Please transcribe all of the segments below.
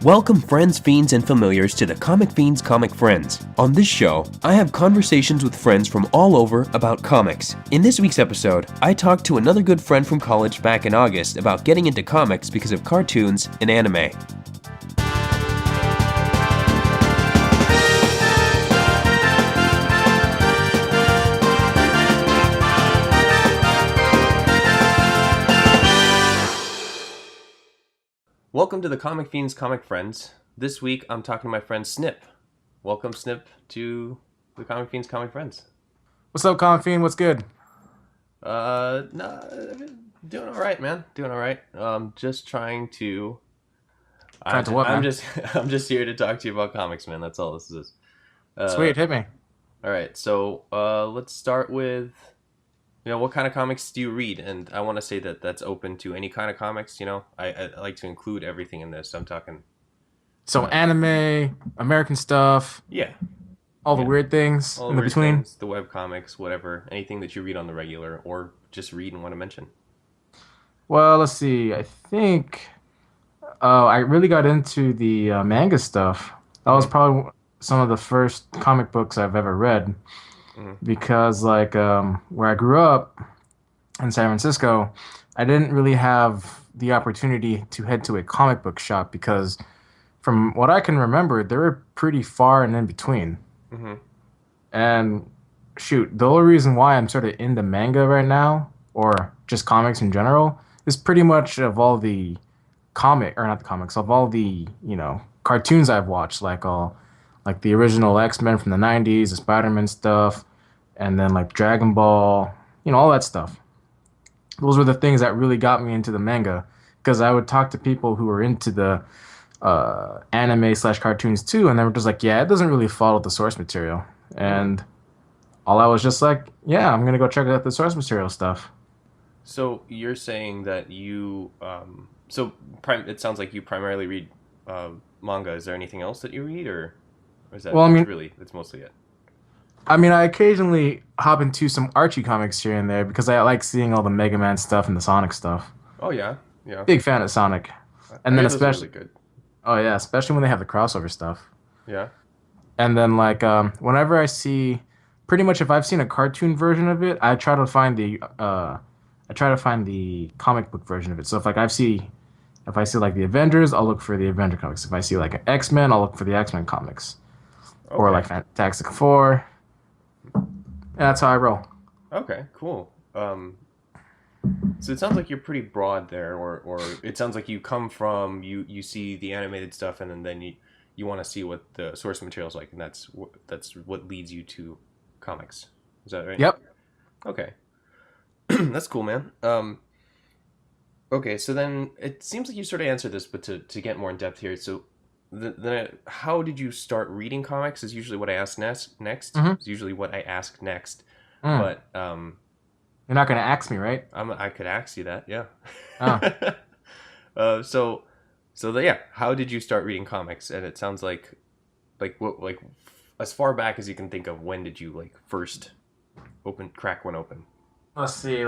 Welcome friends, fiends, and familiars to the Comic Fiends Comic Friends. On this show, I have conversations with friends from all over about comics. In this week's episode, I talked to another good friend from college back in August about getting into comics because of cartoons and anime. Welcome to the Comic Fiends Comic Friends. This week, I'm talking to my friend Snip. Welcome, Snip, to the Comic Fiends Comic Friends. What's up, Comic Fiend? What's good? Doing all right, man. Doing all right. Just trying to. Trying to what, man? I'm just here to talk to you about comics, man. That's all this is. Sweet, hit me. All right, so let's start with. What kind of comics do you read? And I want to say that that's open to any kind of comics, I like to include everything in this. I'm talking... So anime, American stuff. Yeah. All the weird things all in the between. Things, the web comics, whatever. Anything that you read on the regular or just read and want to mention. Well, let's see. I think I really got into the manga stuff. That was probably some of the first comic books I've ever read. Because where I grew up in San Francisco, I didn't really have the opportunity to head to a comic book shop because from what I can remember, they were pretty far and in between. And shoot, the only reason why I'm sort of into manga right now, or just comics in general, is pretty much of all the of all the, cartoons I've watched, like the original X-Men from the 90s, the Spider-Man stuff, and then like Dragon Ball, all that stuff. Those were the things that really got me into the manga, because I would talk to people who were into the anime/cartoons too, and they were just like, yeah, it doesn't really follow the source material. And all I was just like, yeah, I'm going to go check out the source material stuff. So you're saying that you, it sounds like you primarily read manga. Is there anything else that you read, or is that that's mostly it? I mean, I occasionally hop into some Archie comics here and there because I like seeing all the Megaman stuff and the Sonic stuff. Oh, yeah. Yeah. Big fan of Sonic. And then especially... Really good. Oh, yeah, especially when they have the crossover stuff. Yeah. And then, whenever I see... Pretty much if I've seen a cartoon version of it, I try to find the comic book version of it. So if I see like the Avengers, I'll look for the Avenger comics. If I see like an X-Men, I'll look for the X-Men comics. Okay. Or like Fantastic Four. And that's how I roll. Okay, cool. So it sounds like you're pretty broad there, or it sounds like you come from you see the animated stuff, and then you want to see what the source material is like, and that's what leads you to comics. Is that right? Yep. Okay. That's cool, man. Okay, so then it seems like you sort of answered this, but to get more in depth here, so how did you start reading comics is usually what I ask next. It's usually what I ask next. But you're not going to ask me, right? I could ask you that, yeah. Oh. How did you start reading comics? And it sounds like as far back as you can think of, when did you first crack one open? Let's see.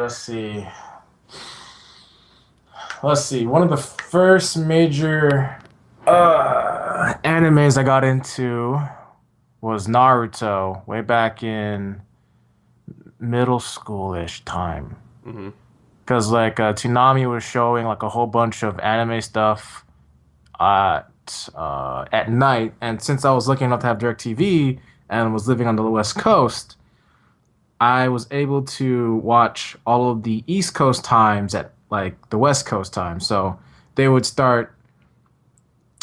One of the first major animes I got into was Naruto, way back in middle school-ish time. Because Toonami was showing a whole bunch of anime stuff at night, and since I was lucky enough to have DirecTV and was living on the West Coast, I was able to watch all of the East Coast times at the West Coast time. So they would start.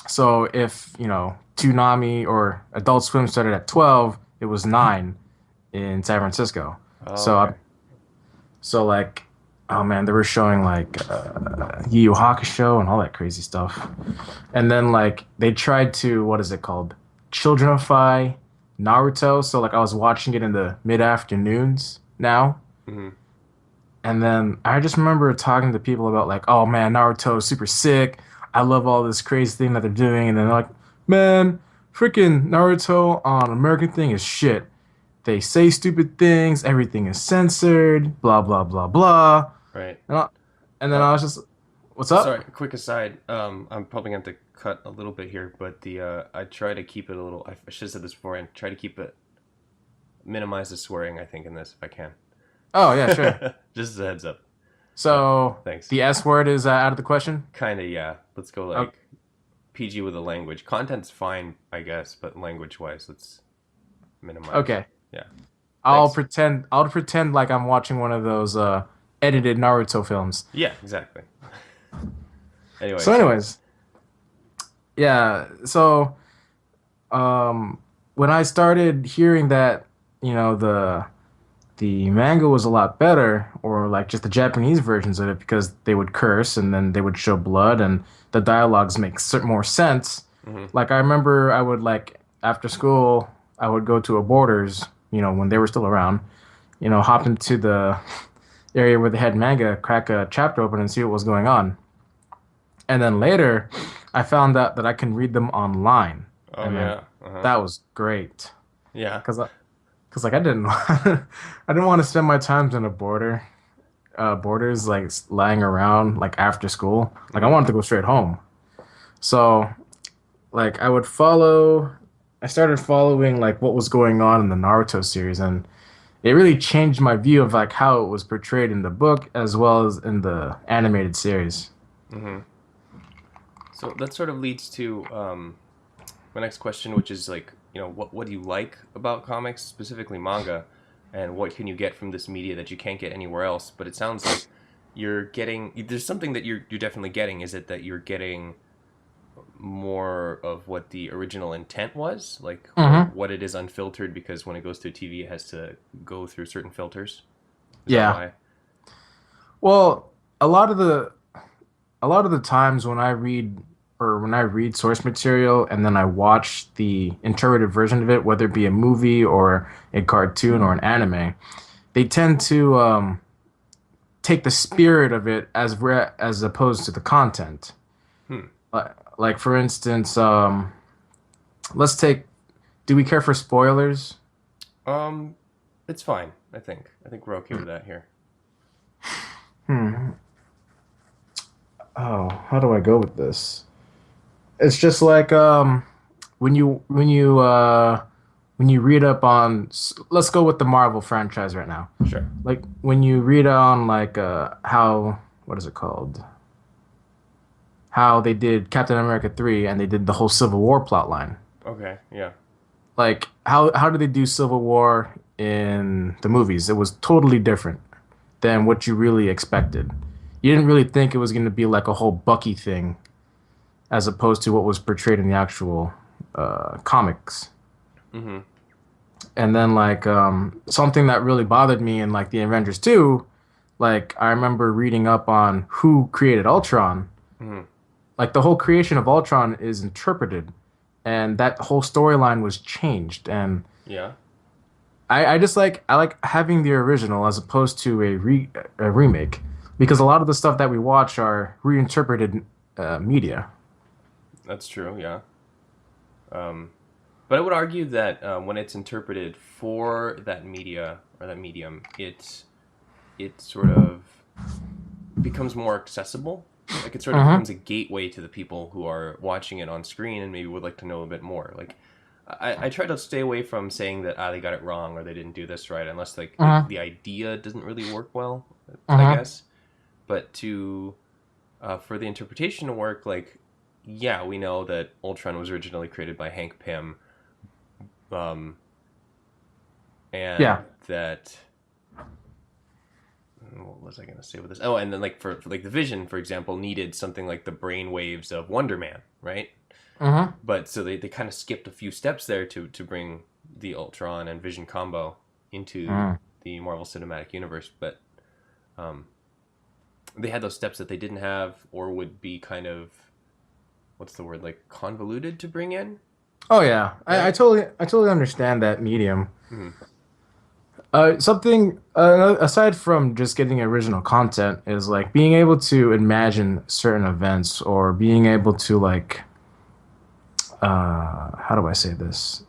So if Toonami or Adult Swim started at 12, it was 9 in San Francisco. Oh, okay. Oh man, they were showing Yu Yu Hakusho and all that crazy stuff. And then they tried to, what is it called? Childrenify Naruto. So I was watching it in the mid-afternoons now. And then I just remember talking to people about oh man, Naruto is super sick. I love all this crazy thing that they're doing. And then they're like, man, freaking Naruto on American thing is shit. They say stupid things. Everything is censored. Blah, blah, blah, blah. Right. And then I was just... What's up? Sorry, quick aside. I'm probably going to have to cut a little bit here, but I try to keep it a little. I should have said this before, and try to keep it minimize the swearing. I think in this if I can. Oh yeah, sure. Just as a heads up. So Thanks. the S word is out of the question. Kind of, yeah. Let's go Oh, like PG with the language. Content's fine, I guess, but language wise, let's minimize. okay. Yeah. I'll Thanks. pretend. I'll pretend like I'm watching one of those edited Naruto films. Yeah, exactly. Anyway, So, sorry. anyways, yeah. So, um, when I started hearing that, the manga was a lot better, or like just the Japanese versions of it, because they would curse and then they would show blood and the dialogues make more sense. Hmm. Like I remember, I would like after school, I would go to a Borders, when they were still around, hop into the area where they had manga, crack a chapter open and see what was going on. And then later, I found out that I can read them online, Oh and then yeah. Uh-huh. that was great. Yeah. Cause like I didn't, I didn't want to spend my times in a borders like lying around like after school. Like I Hmm. wanted to go straight home. So like I started following like what was going on in the Naruto series, and it really changed my view of like how it was portrayed in the book as well as in the animated series. Hmm. So that sort of leads to my next question, which is like, what do you like about comics, specifically manga, and what can you get from this media that you can't get anywhere else? But it sounds like you're getting there's something that you're definitely getting. Is it that you're getting more of what the original intent was, like Hmm. what it is unfiltered? Because when it goes to TV, it has to go through certain filters. Is that Yeah. why? Well, a lot of the a lot of the times when I read source material and then I watch the interpretive version of it, whether it be a movie or a cartoon or an anime, they tend to take the spirit of it as opposed to the content. Hmm. Like for instance, let's take. Do we care for spoilers? Um, it's fine. I think we're okay with that here. Hmm. Oh, how do I go with this? It's just like when you when you uh when you read up on let's go with the Marvel franchise right now. Sure. Like when you read on like how what is it called? How they did Captain America 3 and they did the whole Civil War plot line. Okay. Yeah. Like how did they do Civil War in the movies? It was totally different than what you really expected. You didn't really think it was going to be like a whole Bucky thing as opposed to what was portrayed in the actual comics. Mm-hmm. And then like something that really bothered me in like the Avengers 2, like I remember reading up on who created Ultron. Mm-hmm. Like the whole creation of Ultron is interpreted, and that whole storyline was changed. And Yeah. I like having the original as opposed to a remake, because a lot of the stuff that we watch are reinterpreted media. That's true. Yeah. Um, but I would argue that when it's interpreted for that media or that medium, it sort of becomes more accessible. Like it sort of Hmm. becomes a gateway to the people who are watching it on screen and maybe would like to know a bit more. Like I try to stay away from saying that they got it wrong or they didn't do this right, unless like Hmm. the idea doesn't really work well, I Hmm. guess. But to for the interpretation to work, like yeah, we know that Ultron was originally created by Hank Pym, um, and Yeah. that what was I going to say with this? Oh, and then like for like the Vision, for example, needed something like the brain waves of Wonder Man, right? Hmm. But so they kind of skipped a few steps there to bring the Ultron and Vision combo into Hmm. the Marvel Cinematic Universe, but um, they had those steps that they didn't have or would be kind of what's the word, like convoluted to bring in, Oh yeah, right? I totally understand that medium. Mm-hmm. Something aside from just getting original content is like being able to imagine certain events, or being able to like how do I say this?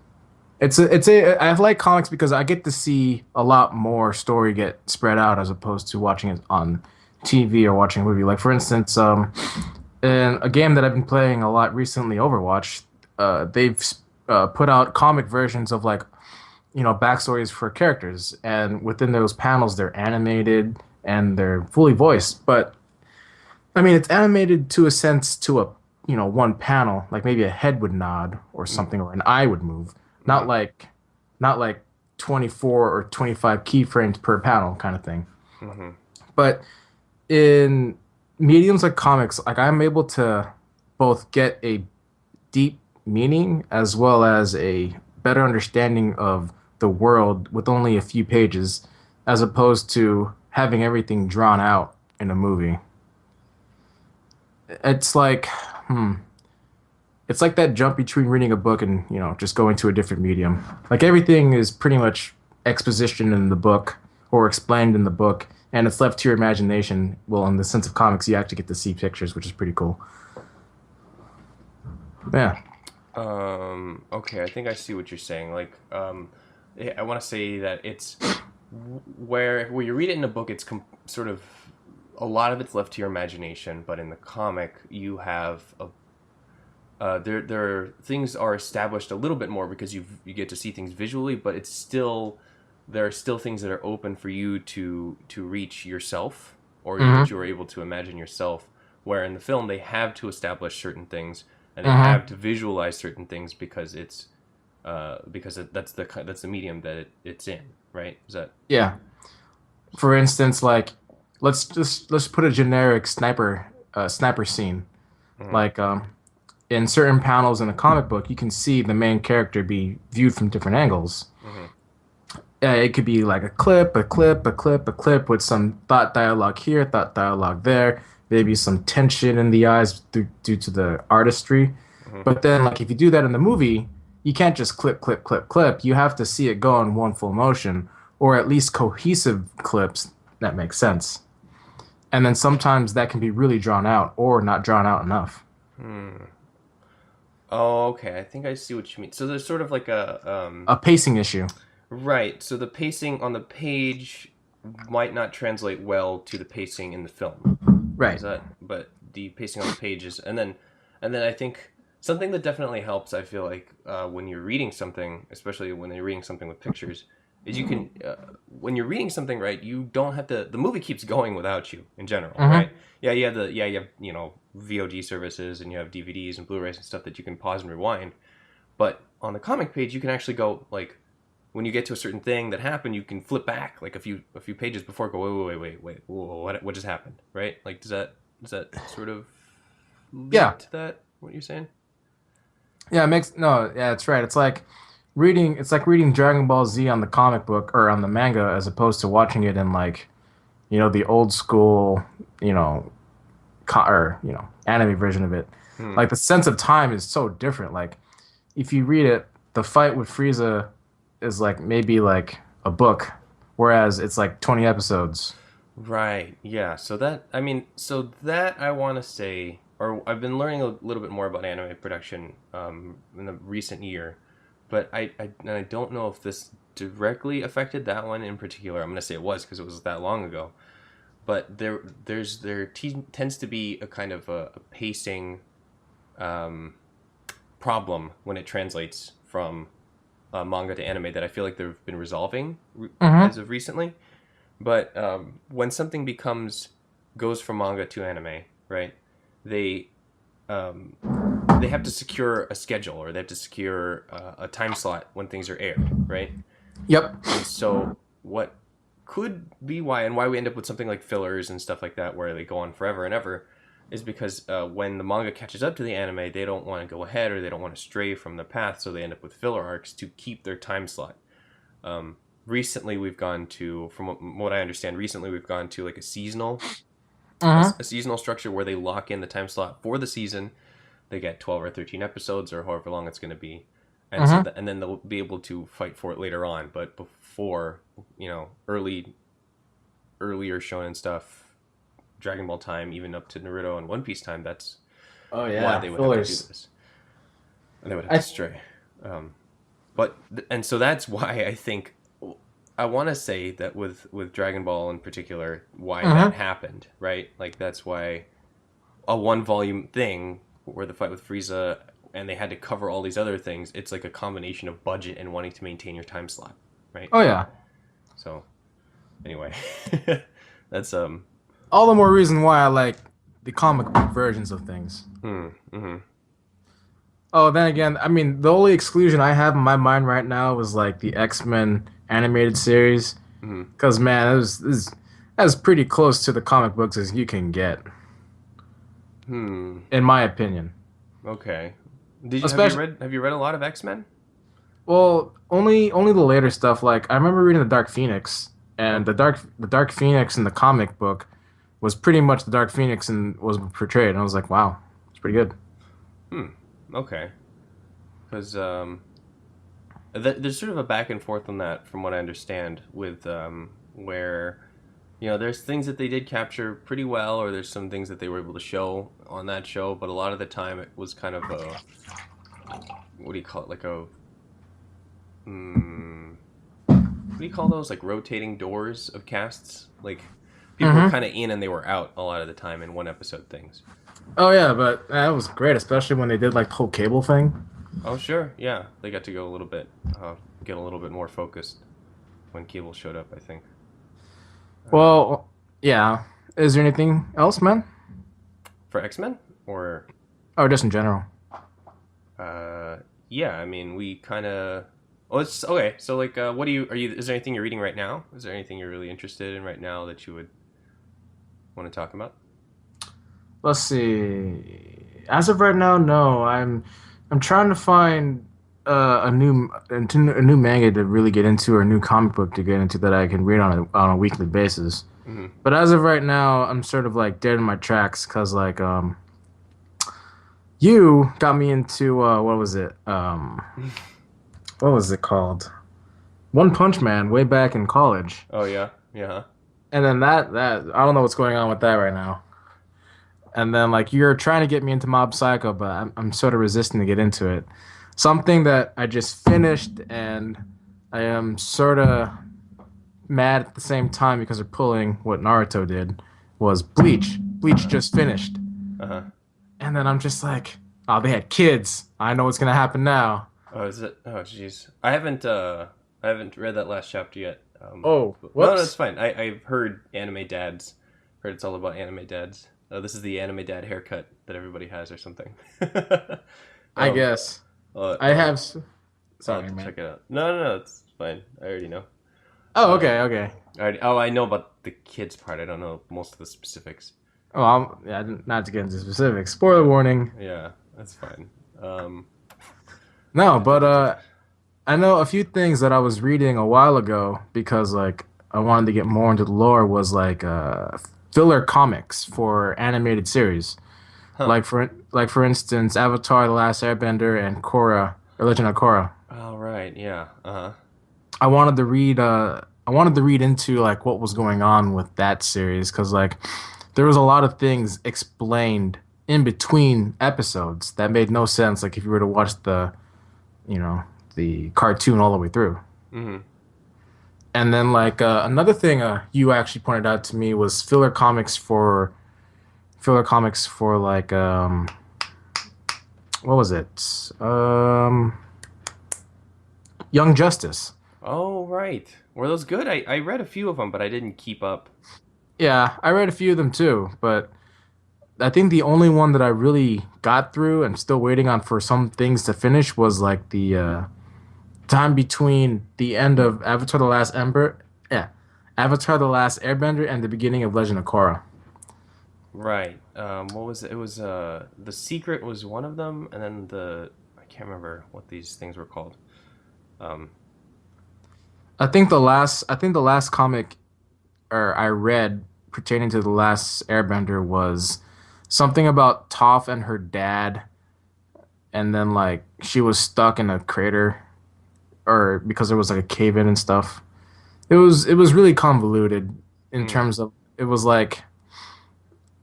It's a I like comics because I get to see a lot more story get spread out as opposed to watching it on TV or watching a movie. Like for instance, in a game that I've been playing a lot recently, Overwatch, they've put out comic versions of like backstories for characters, and within those panels, they're animated and they're fully voiced. But I mean, it's animated to a sense to a one panel, like maybe a head would nod or something, or an eye would move, not Mm-hmm. like not like 24 or 25 keyframes per panel kind of thing. Mm-hmm. But in mediums like comics, like I'm able to both get a deep meaning as well as a better understanding of the world with only a few pages, as opposed to having everything drawn out in a movie. It's like, hmm, it's like that jump between reading a book and just going to a different medium. Like everything is pretty much exposition in the book or explained in the book, and it's left to your imagination. Well, in the sense of comics, you actually get to see pictures, which is pretty cool. Yeah. Okay, I think I see what you're saying. Like, I want to say that it's where you read it in a book, it's sort of a lot of it's left to your imagination, but in the comic, you have a things are established a little bit more because you get to see things visually, but it's still there are still things that are open for you to reach yourself or that Mm-hmm. you are able to imagine yourself. Where in the film they have to establish certain things and they Mm-hmm. have to visualize certain things because that's the medium that it's in, right? Is that Yeah. For instance, like let's put a generic sniper scene. mm-hmm, Like in certain panels in a comic book, you can see the main character be viewed from different angles. mm-hmm, It could be like a clip, a clip, a clip, a clip with some thought dialogue here, thought dialogue there, maybe some tension in the eyes due to the artistry. mm-hmm. But then, like, if you do that in the movie, you can't just clip, clip, clip, clip. You have to see it go in one full motion, or at least cohesive clips that make sense. And then sometimes that can be really drawn out or not drawn out enough. Hmm. Oh, okay. I think I see what you mean. So there's sort of like a A pacing issue. right. So the pacing on the page might not translate well to the pacing in the film. Is Right. that? But the pacing on the page is, and then I think something that definitely helps. I feel like when you're reading something, especially when you're reading something with pictures, is you can when you're reading something, right? You don't have to. The movie keeps going without you in general, right? Mm-hmm. You have VOD services and you have DVDs and Blu-rays and stuff that you can pause and rewind. But on the comic page, you can actually go like when you get to a certain thing that happened, you can flip back like a few pages before. Go wait. Whoa, what just happened? Right? Like does that sort of Yeah. lead to that? What you're saying? Yeah, it makes no, yeah, it's right. It's like reading Dragon Ball Z on the comic book or on the manga as opposed to watching it in like, the old school, you know, or anime version of it. Hmm. Like the sense of time is so different. Like if you read it, the fight with Frieza is like maybe like a book, whereas it's like 20 episodes. Right. Yeah. So that I want to say, or I've been learning a little bit more about anime production in the recent year, but I don't know if this directly affected that one in particular. I'm gonna say it was because it was that long ago. But there tends to be a kind of a pacing um, problem when it translates from manga to anime that I feel like they've been resolving Mm-hmm. as of recently. But when something goes from manga to anime, right? They um, they have to secure a schedule or they have to secure a time slot when things are aired, right? Yep. And so what could be why we end up with something like fillers and stuff like that where they go on forever and ever is because when the manga catches up to the anime, they don't want to go ahead or they don't want to stray from the path, so they end up with filler arcs to keep their time slot. Recently, we've gone to, from what I understand, recently we've gone to like Mm-hmm. a seasonal structure where they lock in the time slot for the season. They get 12 or 13 episodes or however long it's going to be, and Mm-hmm. and then they'll be able to fight for it later on. But before, earlier shonen stuff, Dragon Ball time, even up to Naruto and One Piece time, that's Oh why yeah, they would have to do fillers. this, and they would have to I stray. Um, but and so that's why I think I want to say that with Dragon Ball in particular, why that Mm-hmm. happened, right? Like that's why a one volume thing where the fight with Frieza and they had to cover all these other things. It's like a combination of budget and wanting to maintain your time slot, right? Oh yeah. So anyway, that's All the more reason why I like the comic book versions of things. mm-hmm. Oh, then again, I mean, the only exclusion I have in my mind right now was like the X-Men animated series, Mm-hmm. because man, that was pretty close to the comic books as you can get, Hmm. in my opinion. Okay. Did you Especially, have you read a lot of X Men? well, only the later stuff. Like I remember reading the Dark Phoenix, and Oh. the Dark Phoenix in the comic book was pretty much the Dark Phoenix and was portrayed, and I was like, wow, it's pretty good. Hmm. Okay. Because there's sort of a back and forth on that, from what I understand, with where there's things that they did capture pretty well, or there's some things that they were able to show on that show, but a lot of the time it was kind of a what do you call it, like a what do you call those, like rotating doors of casts, like people were Mm-hmm. kind of in and they were out a lot of the time in one episode things. Oh yeah, but that was great, especially when they did like the whole cable thing. Oh sure, yeah, they got to go a little bit get a little bit more focused when Cable showed up, I think. um, Well, yeah. Is there anything else, man? for X-Men or Or just in general? uh, yeah, I mean we kind of oh it's okay, so like what do you are you is there anything you're reading right now, is there anything you're really interested in right now that you would want to talk about? Let's see. As of right now, no. I'm trying to find a new manga to really get into, or a new comic book to get into that I can read on a weekly basis. Hmm. But as of right now, I'm sort of like dead in my tracks because like you got me into what was it? What was it called? One Punch Man way back in college. Oh yeah, yeah. And then that I don't know what's going on with that right now. And then like you're trying to get me into Mob Psycho, but I'm sort of resisting to get into it. Something that I just finished, and I am sort of mad at the same time because they're pulling what Naruto did, was Bleach. Bleach Uh-huh. just finished, Uh-huh. and then I'm just like, oh, they had kids. I know what's gonna happen now. Oh, is it? Oh, jeez. I haven't read that last chapter yet. Oh, No, no, it's whoops. fine. I've heard anime dads. Heard it's all about anime dads. This is the anime dad haircut that everybody has, or something. I um, guess I'll, I I'll, have. I'll have Sorry, to man. check it out. No, no, no, it's fine. I already know. Oh, Um, okay, okay. I know about the kids part. I don't know most of the specifics. Oh, yeah, not to get into specifics. Spoiler warning. Yeah, that's fine. Um, No, but I know a few things that I was reading a while ago because like I wanted to get more into the lore, was like filler comics for animated series. huh. Like for instance, Avatar: The Last Airbender and Korra, Religion of Korra. All right. Yeah. Uh-huh. I wanted to read into like what was going on with that series, cuz like there was a lot of things explained in between episodes that made no sense, like if you were to watch you know, the cartoon all the way through. Mm-hmm. And then like another thing you actually pointed out to me was filler comics for like what was it? Young Justice. Oh, right. Were those good? I read a few of them, but I didn't keep up. Yeah, I read a few of them too, but I think the only one that I really got through and still waiting on for some things to finish was like the time between the end of Avatar: The Last Airbender and the beginning of Legend of Korra. Right. What was it? It was The Secret was one of them, and then I can't remember what these things were called. Um, I think the last comic or I read pertaining to the last Airbender was something about Toph and her dad, and then like she was stuck in a crater, or because there was like a cave in and stuff. It was really convoluted in hmm. terms of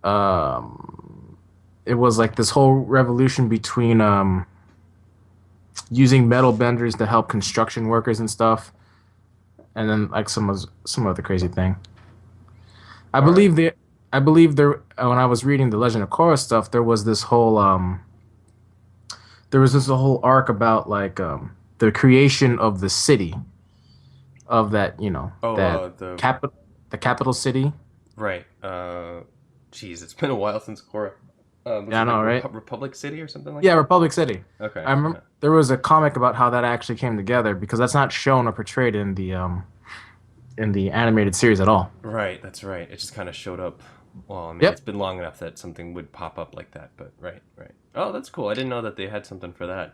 um it was like this whole revolution between using metal benders to help construction workers and stuff. and then like some other crazy thing. I All right. believe the I believe there when I was reading the Legend of Korra stuff, there was this whole arc about like the creation of the city of that Oh, that the capital the capital city. right. Geez, it's been a while since Korra. Was Yeah, I it like know, right? Republic City or something like Yeah, that? Republic City. Okay. I remember Yeah. there was a comic about how that actually came together because that's not shown or portrayed in the animated series at all. Right. That's right. It just kind of showed up. Well, I mean, Yep. it's been long enough that something would pop up like that. But right, right. Oh, that's cool. I didn't know that they had something for that.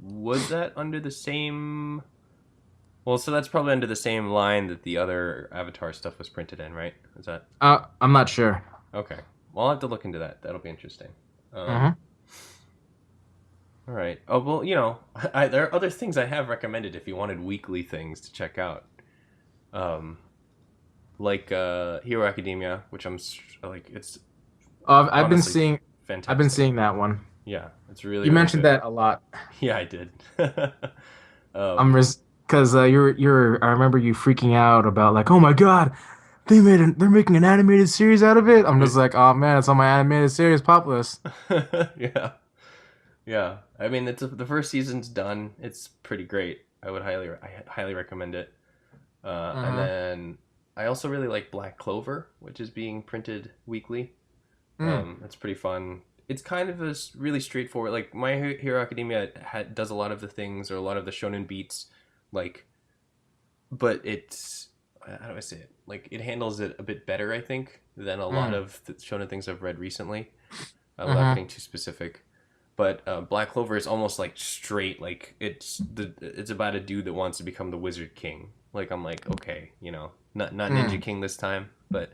Was that under the same? Well, so that's probably under the same line that the other Avatar stuff was printed in, right? Is that I'm not sure. okay? Well, I'll have to look into that. That'll be interesting. Um, Hmm. all right. Oh well, there are other things I have recommended if you wanted weekly things to check out. Um, like Hero Academia, which like it's I've been honestly seeing fantastic. that one. Yeah, it's really You really mentioned good. that a lot. Yeah, I did. I'm um, because you're I remember you freaking out about like, oh my god, they're making an animated series out of it. I'm just like, oh man, it's on my animated series pop list. yeah, yeah. I mean, the first season's done. It's pretty great. I highly recommend it. And Mm-hmm. then I also really like Black Clover, which is being printed weekly. Mm. That's pretty fun. It's kind of really straightforward. Like My Hero Academia does a lot of the things or a lot of the shonen beats, like, but it's how do I say it? Like it handles it a bit better, I think, than a lot Mm. of the shonen things I've read recently. Without Mm-hmm. getting too specific, but Black Clover is almost like straight. Like it's about a dude that wants to become the Wizard King. Like I'm like okay, not Ninja Mm. King this time, but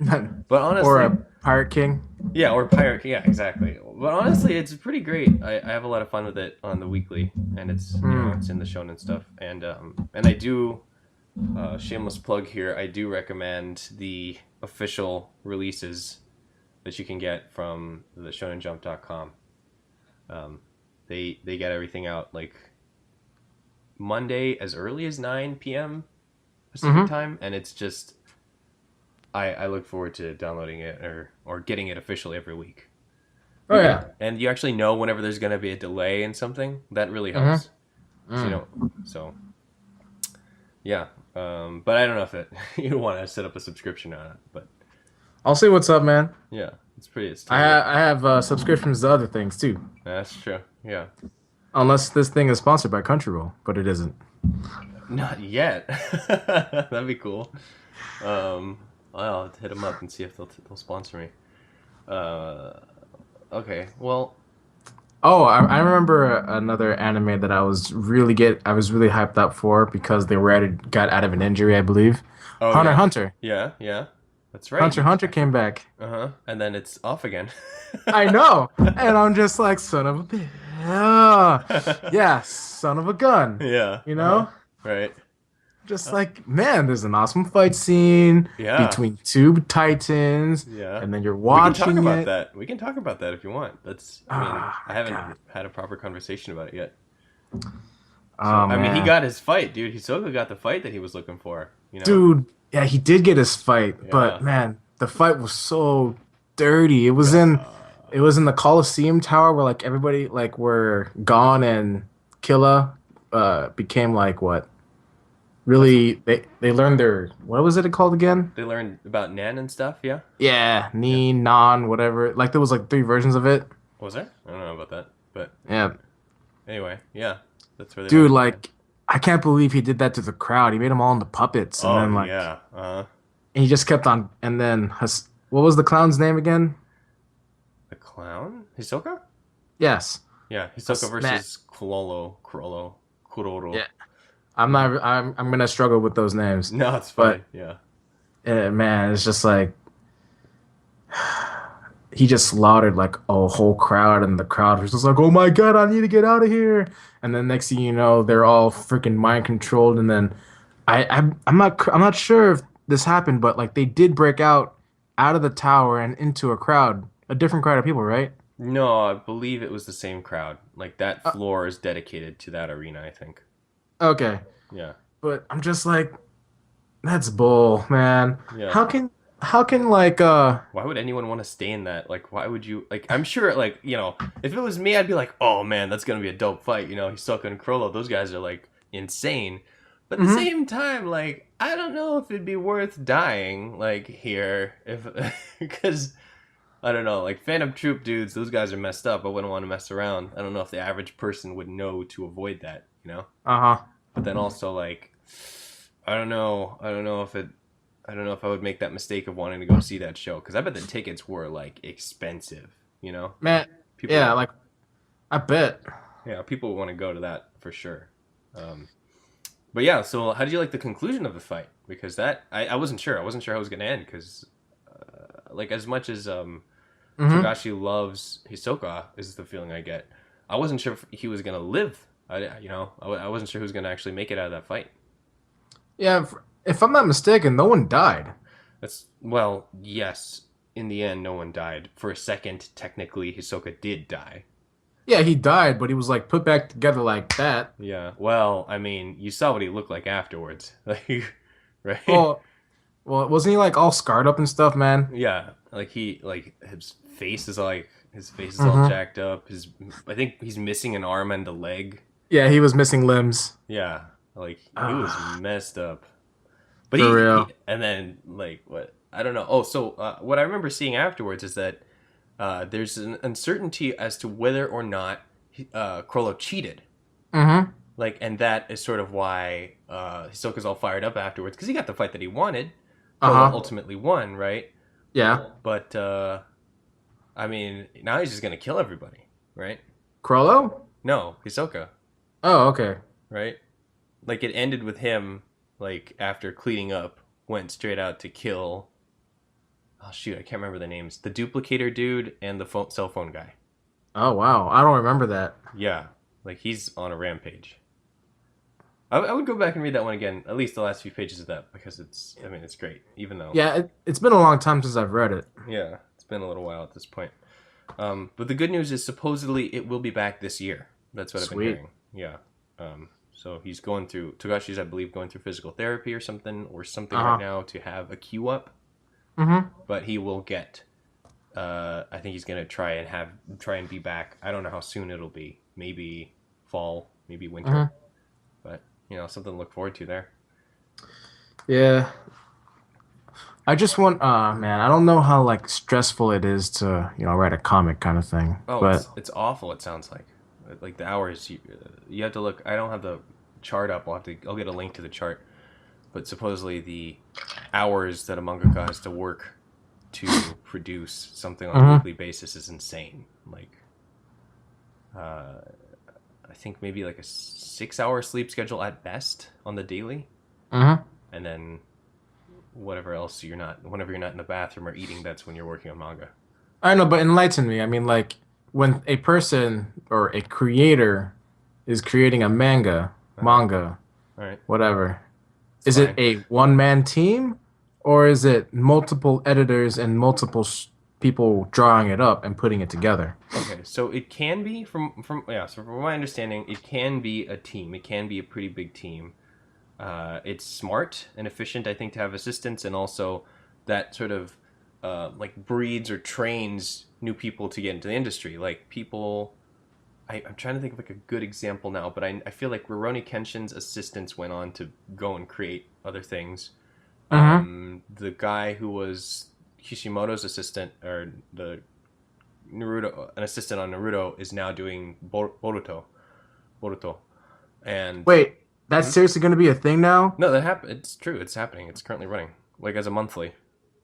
Or honestly, a Pirate King. yeah, or Pirate. Yeah, exactly. But honestly, it's pretty great. I have a lot of fun with it on the weekly, and it's in Mm. the shonen stuff, and I do shameless plug here. I do recommend the official releases that you can get from the ShonenJump.com. Um, they get everything out like Monday as early as 9 p.m. Pacific Mm-hmm. time, and it's just I look forward to downloading it or getting it officially every week. Oh yeah. And you actually know whenever there's going to be a delay in something. That really Mm-hmm. helps. So Mm. so yeah. But I don't know if you want to set up a subscription on it, but I'll see what's up, man. yeah, it's totally worth it. I have subscriptions to other things too. That's true. Yeah. Unless this thing is sponsored by Crunchyroll, but it isn't. Not yet. That'd be cool. Um, I'll hit them up and see if they'll sponsor me. Uh, okay. Well, Oh, I remember another anime that I was really hyped up for because got out of an injury, I believe. oh Hunter x yeah, Hunter. yeah, yeah. That's right. Hunter x Hunter came back. Uh-huh. And then it's off again. I know. And I'm just like, son of a bitch. Ah, yeah, son of a gun. Yeah. You Uh-huh. know? Right. Just like, man, there's an awesome fight scene Yeah. between two titans, Yeah. and then you're We can talk watching about it. that. We can talk about that if you want. I mean, Ah, I haven't God. had a proper conversation about it yet. So, Oh, I mean, he man. got his fight, dude. Hisoka got the fight that he was looking for, you know? Dude, yeah, he did get his fight, but Yeah. man, the fight was so dirty. God. It was in the Coliseum Tower where like everybody like were gone and Killa became like what? That's Really they learned their what was it called again? They learned about Nan and stuff, yeah? Yeah, Yeah. Ni, Nan, whatever. Like there was like three versions of it. Was there? I don't know about that. But Yeah. anyway, yeah. That's where they Dude, learned about Nan. like I can't believe he did that to the crowd. He made them all into puppets and Oh, then like yeah. and he just kept on and then what was the clown's name again? The clown? Hisoka? Yes. Yeah, Hisoka Man, versus Kuroro. yeah. I'm gonna struggle with those names. No, it's But fine. Yeah. man, it's just like he just slaughtered like a whole crowd, and the crowd was just like, "Oh my god, I need to get out of here!" And then next thing you know, they're all freaking mind controlled. And then I'm not sure if this happened, but like they did break out of the tower and into a different crowd of people, right? No, I believe it was the same crowd. Like that Uh, floor is dedicated to that arena, I think. okay, Yeah. but I'm just like, That's bull, man. Yeah. How can like Why would anyone want to stay in that? Like, why would you? Like, I'm sure, like, if it was me, I'd be like, oh man, that's gonna be a dope fight. Hisoka and Krollo, those guys are like insane. But at the hmm same time, like, I don't know if it'd be worth dying, like, here, if because I don't know, like Phantom Troop dudes, those guys are messed up. I wouldn't want to mess around. I don't know if the average person would know to avoid that. uh-huh. But then also, like, I don't know. I don't know if I would make that mistake of wanting to go see that show because I bet the tickets were like expensive. You know, Man, people yeah, would, like I bet. yeah, people would want to go to that for sure. Um, but yeah, so how did you like the conclusion of the fight? Because that I wasn't sure. I wasn't sure how it was gonna end because like as much as hmm Togashi loves Hisoka is the feeling I get. I wasn't sure if he was gonna live. I wasn't sure who was gonna actually make it out of that fight. Yeah, if I'm not mistaken, no one died. That's well, yes. In the end, no one died. For a second, technically, Hisoka did die. Yeah, he died, but he was like put back together like that. Yeah. Well, I mean, you saw what he looked like afterwards, like, right? Well, well, wasn't he like all scarred up and stuff, man? Yeah. Like his face is all hmm jacked up. I think he's missing an arm and a leg. Yeah, he was missing limbs. Yeah. Like he was Ah, messed up. But for he real. and then like what? I don't know. Oh, so what I remember seeing afterwards is that there's an uncertainty as to whether or not Krollo cheated. hmm Like, and that is sort of why Hisoka's all fired up afterwards because he got the fight that he wanted. Krollo Uh-huh. ultimately won, right? Yeah. But I mean, now he's just gonna kill everybody, right? Crollo? No, Hisoka, Oh, okay. right? Like it ended with him, like after cleaning up, went straight out to kill. Oh shoot, I can't remember the names. The duplicator dude and the cell phone guy. Oh, wow. I don't remember that. Yeah, like he's on a rampage. I would go back and read that one again, at least the last few pages of that, because I mean, it's great, even though, Yeah, it's been a long time since I've read it. yeah, it's been a little while at this point. But the good news is supposedly it will be back this year. That's what I've been Sweet. hearing. Yeah. So he's going through, Togashi's, I believe, going through physical therapy or something right Uh-huh. now to have a queue up, Mm-hmm. but he will get, I think he's going to try and be back. I don't know how soon it'll be. Maybe fall, maybe winter, Mm-hmm. but, something to look forward to there. Yeah. I just want man, I don't know how like stressful it is to, write a comic kind of thing. Oh, But it's awful. It sounds like the hours you have to look. I don't have the chart up. I'll get a link to the chart. But supposedly the hours that a mangaka has to work to produce something on a mm-hmm. weekly basis is insane. Like, uh, I think maybe like a 6 hour sleep schedule at best on the daily, Mm-hmm. and then whenever you're not in the bathroom or eating, that's when you're working on manga. I know, but enlighten me. I mean, like when a person or a creator is creating a Uh huh. manga, All right, whatever, it's is it fine. a one-man team or is it multiple editors and multiple people drawing it up and putting it together? Okay, so it can be from yeah. So from my understanding, it can be a team. It can be a pretty big team. It's smart and efficient, I think, to have assistants, and also that sort of like breeds or trains new people to get into the industry. Like people, I'm trying to think of like a good example now, but I feel like Rurouni Kenshin's assistants went on to go and create other things. Mm-hmm. The guy who was Kishimoto's assistant, or the Naruto, an assistant on Naruto, is now doing Boruto, and Wait, that's hmm? seriously going to be a thing now? No, that happened. It's true. It's happening. It's currently running, like as a monthly.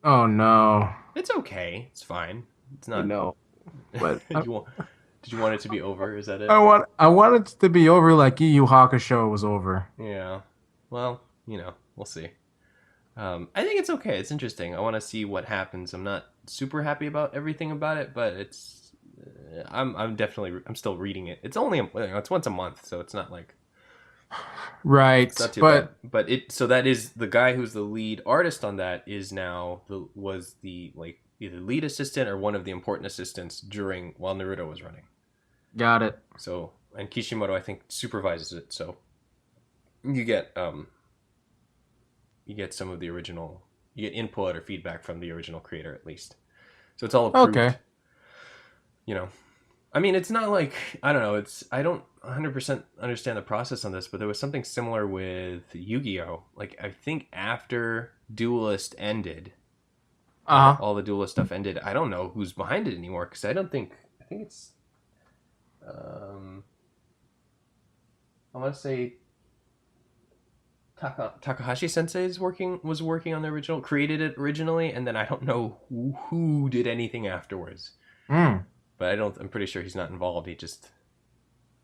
Oh no. It's okay. It's fine. It's I not. know, but you want? Did you want it to be over? Is that I it? want I want it to be over like Yu Yu Hakusho was over. Yeah. Well, we'll see. I think it's okay. It's interesting. I want to see what happens. I'm not super happy about everything about it, but it's. I'm still reading it. It's only it's once a month, so it's not like it's Right, not too bad. but But that is the guy who's the lead artist on that is now was the like either lead assistant or one of the important assistants during while Naruto was running. got it. So and Kishimoto I think supervises it. So you get you get some of the original, you get input or feedback from the original creator at least. So it's all Okay. approved. You know, I mean, it's not like I don't know. I don't 100% understand the process on this, but there was something similar with Yu-Gi-Oh. Like I think after Duelist ended, Uh-huh. all the Duelist stuff ended. I don't know who's behind it anymore because I don't think I think it's um I want to say Takahashi Sensei was working on the original, created it originally, and then I don't know who did anything afterwards. Mm. But I'm pretty sure he's not involved. He just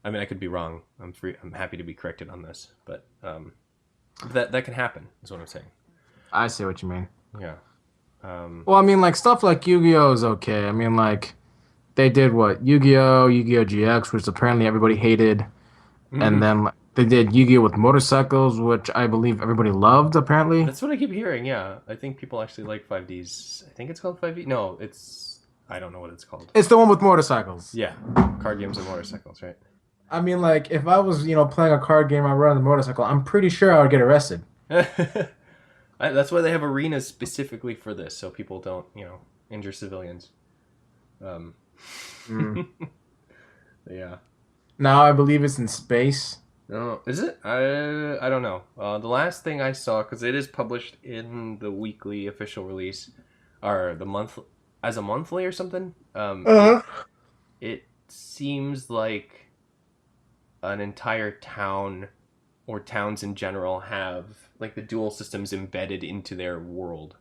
I mean, I could be wrong. I'm happy to be corrected on this, but that can happen. Is what I'm saying. I see what you mean. Yeah. Um, Well, I mean, like stuff like Yu-Gi-Oh is okay. I mean, like they did what Yu-Gi-Oh, Yu-Gi-Oh GX, which apparently everybody hated, and then like, they did Yu-Gi-Oh with motorcycles, which I believe everybody loved. Apparently, that's what I keep hearing. Yeah, I think people actually like 5Ds. I think it's called 5D. No, it's I don't know what it's called. it's the one with motorcycles. Yeah, card games and motorcycles, right? I mean, like if I was, playing a card game, I run on the motorcycle. I'm pretty sure I would get arrested. That's why they have arenas specifically for this, so people don't, injure civilians. Um, Mm. yeah. Now I believe it's in space. No, is it? I don't know. The last thing I saw, because it is published in the weekly official release, or the month as a monthly or something. Uh-huh. It seems like an entire town or towns in general have like the duel systems embedded into their world,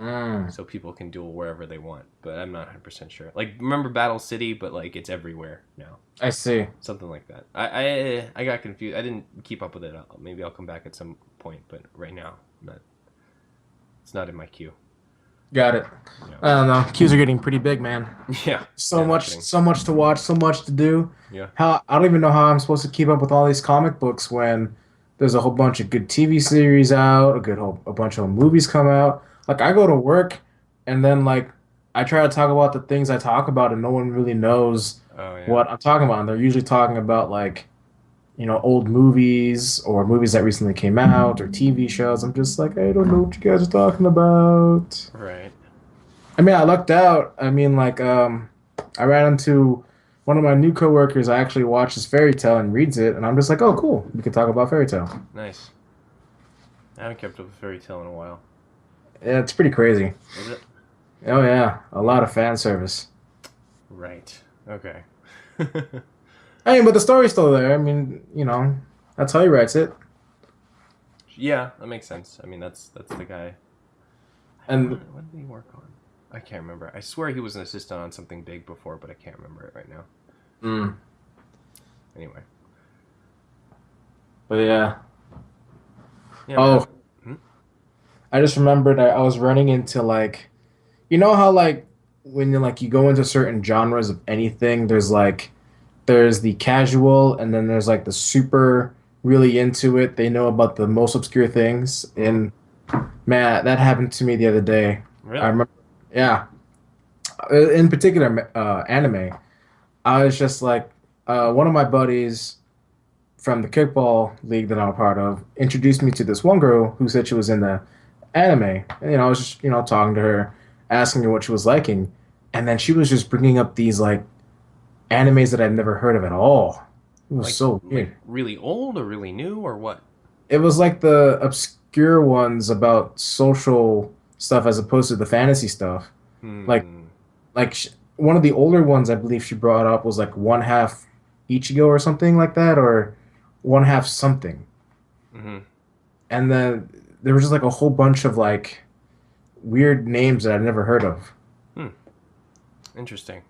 Mm. so people can duel wherever they want. But I'm not 100% sure. Like remember Battle City, but like it's everywhere now. I see. Something like that. I got confused. I didn't keep up with it. Maybe I'll come back at some point, but right now, it's not in my queue. Got it. Yeah. I don't know. Queues are getting pretty big, man. Yeah. So Yeah, no much, kidding. so much to watch, so much to do. Yeah. How I don't even know how I'm supposed to keep up with all these comic books when there's a whole bunch of good TV series out, a bunch of movies come out. Like I go to work, and then like I try to talk about the things I talk about, and no one really knows Oh yeah. what I'm talking about. And they're usually talking about like old movies or movies that recently came out or TV shows. I'm just like I don't know what you guys are talking about. Right. I mean, I lucked out. I mean, like, I ran into one of my new coworkers. I actually watches Fairy Tale and reads it, and I'm just like, oh, cool. We can talk about Fairy Tale. Nice. I haven't kept up with Fairy Tale in a while. Yeah, it's pretty crazy. Is it? Oh yeah, a lot of fan service. Right. Okay. I mean, but the story's still there. I mean, that's how he writes it. Yeah, that makes sense. I mean, that's the guy. And What did he work on? I can't remember. I swear he was an assistant on something big before, but I can't remember it right now. mm, Anyway. but yeah. Yeah. Oh, Hmm? I just remembered I was running into like, how like when you go into certain genres of anything, there's the casual and then there's like the super really into it. They know about the most obscure things. And man, that happened to me the other day. I Really? remember, yeah. In particular, anime. I was just like, one of my buddies from the kickball league that I'm a part of introduced me to this one girl who said she was in the anime. And, I was just, talking to her, asking her what she was liking. And then she was just bringing up these like animes that I've never heard of at all. It was so Like weird. really old or really new or what? It was like the obscure ones about social stuff as opposed to the fantasy stuff. Like Hmm. one of the older ones I believe she brought up was like one half Ichigo or something like that, or one half something. Mm-hmm. And then there was just like a whole bunch of like weird names that I'd never heard of. Hmm. Interesting.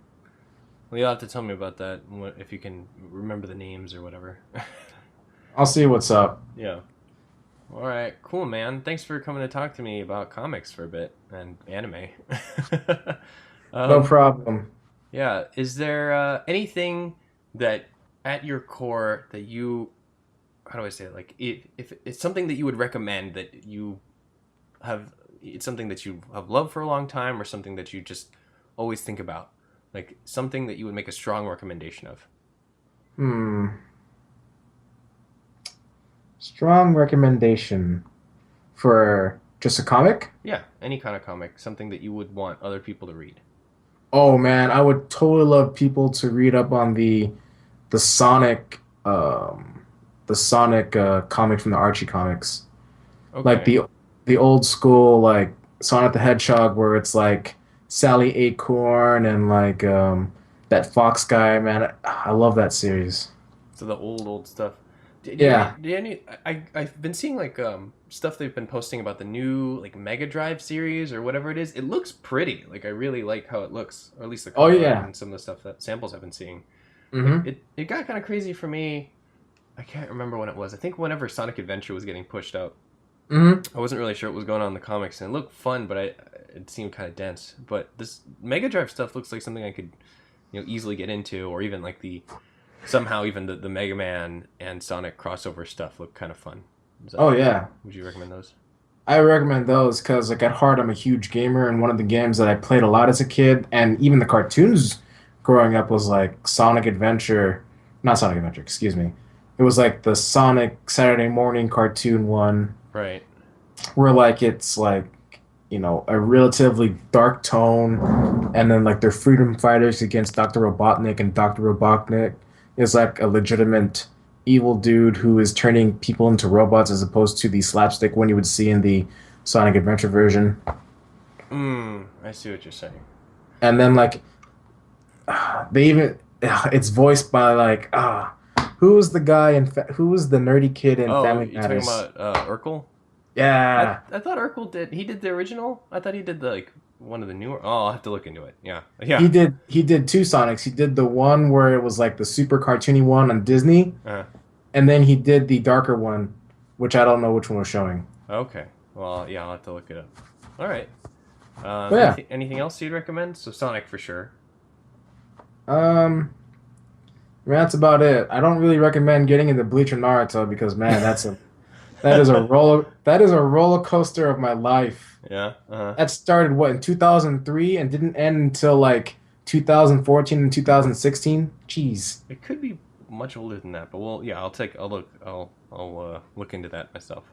Well, you'll have to tell me about that if you can remember the names or whatever. I'll see what's up. Yeah. All right. Cool, man. Thanks for coming to talk to me about comics for a bit and anime. No um, problem. yeah. Is there anything that at your core that you, how do I say it? Like, if it's something that you would recommend that you have, it's something that you have loved for a long time or something that you just always think about? Like, something that you would make a strong recommendation of? Hmm. Strong recommendation For just a comic? Yeah, any kind of comic, something that you would want other people to read. Oh man, I would totally love people to read up on the Sonic the Sonic comic from the Archie comics. Like Okay. the old school like Sonic the Hedgehog where it's like Sally Acorn and like that Fox guy, man. I love that series. So the old stuff. Yeah. I've been seeing like stuff they've been posting about the new like Megadrive series or whatever it is. It looks pretty. Like I really like how it looks, or at least the Oh cover art yeah. and some of the stuff that samples I've been seeing. Like Mm-hmm. it got kind of crazy for me. I can't remember when it was. I think whenever Sonic Adventure was getting pushed out, Mm-hmm. I wasn't really sure what was going on in the comics, and it looked fun, but it seemed kind of dense. But this Mega Drive stuff looks like something I could, easily get into, or even like the somehow even the Mega Man and Sonic crossover stuff look kind of fun. Is that, Oh yeah. would you recommend those? I recommend those because, like, at heart, I'm a huge gamer, and one of the games that I played a lot as a kid, and even the cartoons growing up, was like Sonic Adventure. Not Sonic Adventure, excuse me. It was like the Sonic Saturday morning cartoon one, Right. where like it's like a relatively dark tone, and then like they're freedom fighters against Dr. Robotnik, and Dr. Robotnik is like a legitimate evil dude who is turning people into robots as opposed to the slapstick one you would see in the Sonic Adventure version. I see what you're saying. And then like they even it's voiced by like who was the guy in who was the nerdy kid in Oh, Family you talking Matters? about Urkel? I Yeah. I thought Urkel did. He did the original. I thought he did the like one of the newer. Oh, I'll have to look into it. Yeah, yeah. He did two Sonics. He did the one where it was like the super cartoony one on Disney, Uh, and then he did the darker one, which I don't know which one was showing. okay. Well, yeah, I'll have to look it up. All right. But yeah, Anything else you'd recommend? So Sonic for sure. um, man, that's about it. I don't really recommend getting into Bleach or Naruto because man, that is a roller coaster of my life. Yeah. That started what in 2003 and didn't end until like 2014 and 2016. Jeez. It could be much older than that, but well, yeah, I'll look into that myself.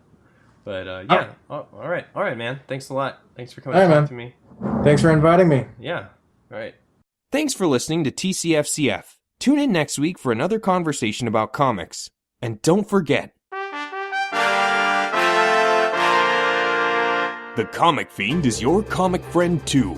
But Oh, yeah. All right, man. Thanks a lot. Thanks for coming all to right, talk man. to me. Thanks for inviting me. Yeah. All right. Thanks for listening to TCFCF. Tune in next week for another conversation about comics. And don't forget, the Comic Fiend is your comic friend too.